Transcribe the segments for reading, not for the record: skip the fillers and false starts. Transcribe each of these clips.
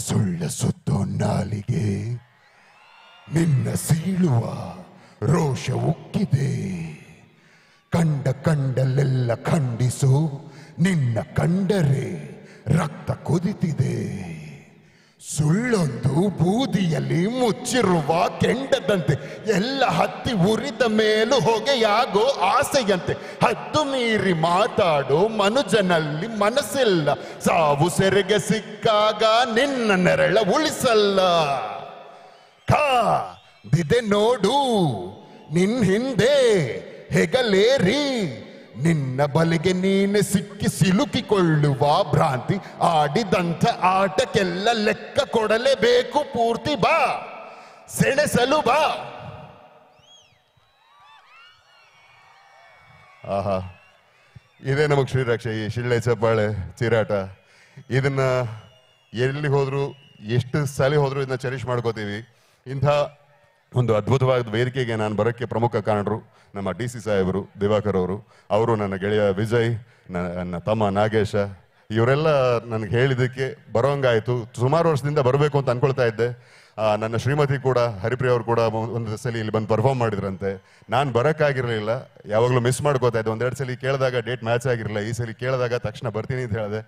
ಸುಳ್ಳ ಸುತ್ತೋ ನಾಲಿಗೆ ನಿನ್ನ ಸೀಳುವ ರೋಷ ಉಕ್ಕಿದೆ. ಕಂಡಲ್ಲೆಲ್ಲ ಖಂಡಿಸು, ನಿನ್ನ ಕಂಡರೆ ರಕ್ತ ಕುದಿತಿದೆ. ಸುಳ್ಳೊಂದು ಬೂದಿಯಲ್ಲಿ ಮುಚ್ಚಿರುವ ಕೆಂಡದಂತೆ, ಎಲ್ಲ ಹತ್ತಿ ಉರಿದ ಮೇಲೂ ಹೊಗೆಯಾಗೋ ಆಸೆಯಂತೆ. ಹದ್ದು ಮೀರಿ ಮಾತಾಡೋ ಮನುಜನಲ್ಲಿ ಮನಸ್ಸಿಲ್ಲ, ಸಾವು ಸೆರೆಗೆ ಸಿಕ್ಕಾಗ ನಿನ್ನ ನೆರಳ ಉಳಿಸಲ್ಲ. ಕಾದಿದೆ ನೋಡು ನಿನ್ ಹಿಂದೆ ಹೆಗಲೇರಿ, ನಿನ್ನ ಬಲೆಗೆ ನೀನೆ ಸಿಕ್ಕಿ ಸಿಲುಕಿಕೊಳ್ಳುವ ಭ್ರಾಂತಿ. ಆಡಿದಂಥ ಆಟಕ್ಕೆಲ್ಲ ಲೆಕ್ಕ ಕೊಡಲೇಬೇಕು ಪೂರ್ತಿ. ಬಾ ಸೆಣಸಲು ಬಾ. ಆಹಾ, ಇದೇ ನಮಗ್ ಶ್ರೀರಕ್ಷ, ಈ ಶಿಳ್ಳೆ ಚಪ್ಪಾಳೆ ಚೀರಾಟ. ಇದನ್ನ ಎಲ್ಲಿ ಹೋದ್ರು ಎಷ್ಟು ಸಲ ಹೋದ್ರು ಇದನ್ನ ಚೆರಿಶ್ ಮಾಡ್ಕೋತೀವಿ. ಇಂಥ ಒಂದು ಅದ್ಭುತವಾದ ವೇದಿಕೆಗೆ ನಾನು ಬರೋಕ್ಕೆ ಪ್ರಮುಖ ಕಾರಣರು ನಮ್ಮ DC ಸಾಹೇಬರು, ದಿವಾಕರ್ ಅವರು, ನನ್ನ ಗೆಳೆಯ ವಿಜಯ್, ನನ್ನ ತಮ್ಮ ನಾಗೇಶ, ಇವರೆಲ್ಲ ನನಗೆ ಹೇಳಿದ್ದಕ್ಕೆ ಬರೋಂಗಾಯಿತು. ಸುಮಾರು ವರ್ಷದಿಂದ ಬರಬೇಕು ಅಂತ ಅನ್ಕೊಳ್ತಾ ಇದ್ದೆ. ನನ್ನ ಶ್ರೀಮತಿ ಕೂಡ, ಹರಿಪ್ರಿಯ ಅವರು ಕೂಡ ಒಂದು ಸಲ ಇಲ್ಲಿ ಬಂದು ಪರ್ಫಾರ್ಮ್ ಮಾಡಿದ್ರಂತೆ. ನಾನು ಬರೋಕ್ಕಾಗಿರಲಿಲ್ಲ, ಯಾವಾಗಲೂ ಮಿಸ್ ಮಾಡ್ಕೋತಾ ಇದ್ದೆ. ಒಂದೆರಡು ಸಲ ಕೇಳಿದಾಗ ಡೇಟ್ ಮ್ಯಾಚ್ ಆಗಿರಲಿಲ್ಲ. ಈ ಸಲ ಕೇಳಿದಾಗ ತಕ್ಷಣ ಬರ್ತೀನಿ ಅಂತ ಹೇಳಿದೆ.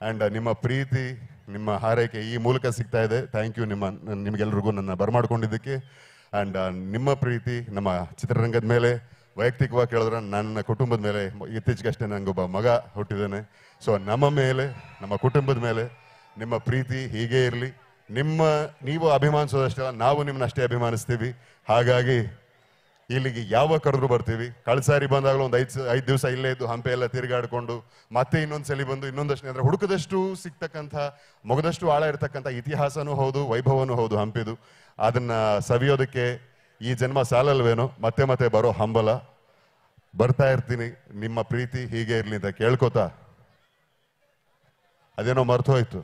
ಆ್ಯಂಡ್ ನಿಮ್ಮ ಪ್ರೀತಿ, ನಿಮ್ಮ ಹಾರೈಕೆ ಈ ಮೂಲಕ ಸಿಗ್ತಾ ಇದೆ. ಥ್ಯಾಂಕ್ ಯು ನಿಮಗೆಲ್ರಿಗೂ ನನ್ನ ಬರಮಾಡ್ಕೊಂಡಿದ್ದಕ್ಕೆ. ಆ್ಯಂಡ್ ನಿಮ್ಮ ಪ್ರೀತಿ ನಮ್ಮ ಚಿತ್ರರಂಗದ ಮೇಲೆ, ವೈಯಕ್ತಿಕವಾಗಿ ಕೇಳಿದ್ರೆ ನನ್ನ ಕುಟುಂಬದ ಮೇಲೆ, ಇತ್ತೀಚೆಗಷ್ಟೇ ನನಗೊಬ್ಬ ಮಗ ಹುಟ್ಟಿದ್ದಾನೆ. ಸೊ ನಮ್ಮ ಮೇಲೆ, ನಮ್ಮ ಕುಟುಂಬದ ಮೇಲೆ ನಿಮ್ಮ ಪ್ರೀತಿ ಹೀಗೆ ಇರಲಿ. ನೀವು ಅಭಿಮಾನಿಸೋದಷ್ಟೇ, ನಾವು ನಿಮ್ಮನ್ನ ಅಷ್ಟೇ ಅಭಿಮಾನಿಸ್ತೀವಿ. ಹಾಗಾಗಿ ಇಲ್ಲಿಗೆ ಯಾವಾಗ ಕರೆದ್ರು ಬರ್ತೀವಿ. ಕಳ್ಸಾರಿ ಬಂದಾಗಲೂ ಒಂದು 5 ದಿವಸ ಇಲ್ಲೇ ಇದ್ದು ಹಂಪೆ ಎಲ್ಲ ತಿರುಗಾಡಿಕೊಂಡು ಮತ್ತೆ ಇನ್ನೊಂದು ಸಲ ಬಂದು ಇನ್ನೊಂದಷ್ಟು ಅಂದರೆ ಹುಡುಕದಷ್ಟು ಸಿಗ್ತಕ್ಕಂಥ, ಮೊಗದಷ್ಟು ಆಳ ಇರತಕ್ಕಂಥ ಇತಿಹಾಸನೂ ಹೌದು, ವೈಭವನೂ ಹೌದು ಹಂಪಿದು. ಅದನ್ನ ಸವಿಯೋದಕ್ಕೆ ಈ ಜನ್ಮ ಸಾಲಲ್ವೇನೋ, ಮತ್ತೆ ಮತ್ತೆ ಬರೋ ಹಂಬಲ. ಬರ್ತಾ ಇರ್ತೀನಿ. ನಿಮ್ಮ ಪ್ರೀತಿ ಹೀಗೆ ಇರಲಿ ಅಂತ ಕೇಳ್ಕೊತಾ, ಅದೇನೋ ಮರ್ತೋಯ್ತು.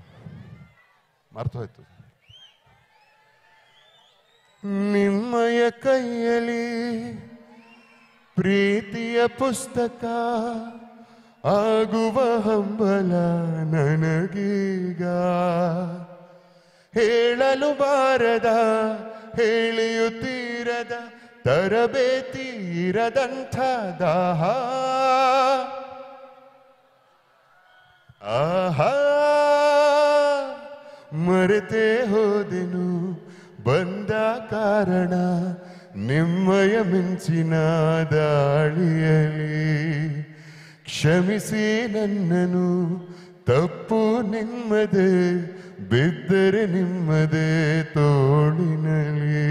ನಿಮ್ಮಯ ಕೈಯಲ್ಲಿ ಪ್ರೀತಿಯ ಪುಸ್ತಕ ಆಗುವ ಹಂಬಲ ನನಗೀಗ. ಹೇಳಲು ಬಾರದ, ಹೇಳಿಯುತ್ತೀರದ, ತರಬೇತಿ ಇರದಂಥ ದಾಹ. ಆಹಾ, ಮರೆತೇ ಹೋದೆನು ಬಂದ ಕಾರಣ ನಿಮ್ಮಯ ಮಿಂಚಿನ ದಾಳಿಯಲಿ. ಕ್ಷಮಿಸಿ ನನ್ನನು, ತಪ್ಪು ನಿಮ್ಮದೇ, ಬಿದ್ದರೆ ನಿಮ್ಮದೇ ತೋಳಿನಲಿ.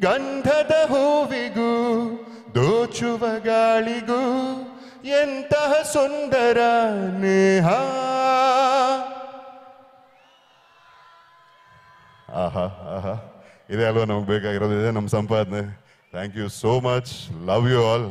ಗಂಧದ ಹೂವಿಗೂ ದೋಚುವ ಗಾಳಿಗೂ ಎಂತಹ ಸುಂದರ ನೇಹ. ಆಹಾ ಆಹಾ, ಇದೇ ಅಲ್ವಾ ನಮಗೆ ಬೇಕಾಗಿರೋದು, ಇದೆ ನಮ್ಮ ಸಂಪಾದನೆ. Thank you so much. Love you all.